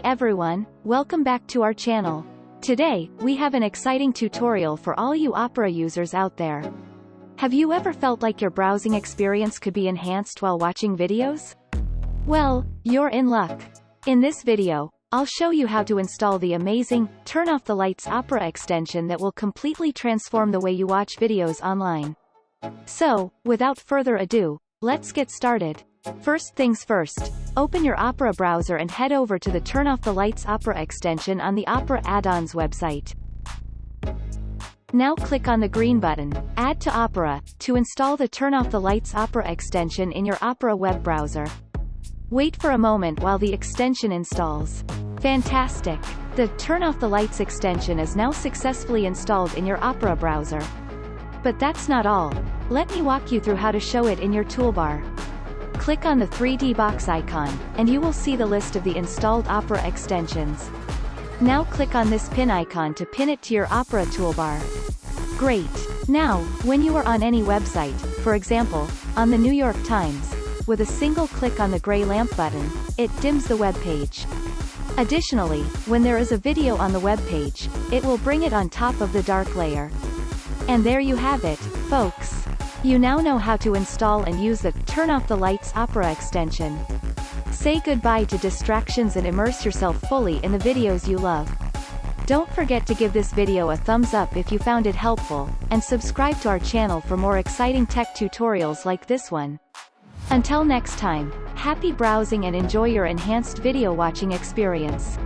Hey everyone, welcome back to our channel. Today, we have an exciting tutorial for all you Opera users out there. Have you ever felt like your browsing experience could be enhanced while watching videos? Well, you're in luck. In this video, I'll show you how to install the amazing Turn Off the Lights Opera extension that will completely transform the way you watch videos online. So, without further ado, let's get started. First things first, open your Opera browser and head over to the Turn Off the Lights Opera extension on the Opera add-ons website. Now click on the green button, Add to Opera, to install the Turn Off the Lights Opera extension in your Opera web browser. Wait for a moment while the extension installs. Fantastic! The Turn Off the Lights extension is now successfully installed in your Opera browser. But that's not all. Let me walk you through how to show it in your toolbar. Click on the 3D box icon, and you will see the list of the installed Opera extensions. Now click on this pin icon to pin it to your Opera toolbar. Great! Now, when you are on any website, for example, on the New York Times, with a single click on the gray lamp button, it dims the web page. Additionally, when there is a video on the web page, it will bring it on top of the dark layer. And there you have it, folks. You now know how to install and use the Turn Off the Lights Opera extension. Say goodbye to distractions and immerse yourself fully in the videos you love. Don't forget to give this video a thumbs up if you found it helpful, and subscribe to our channel for more exciting tech tutorials like this one. Until next time, happy browsing and enjoy your enhanced video watching experience.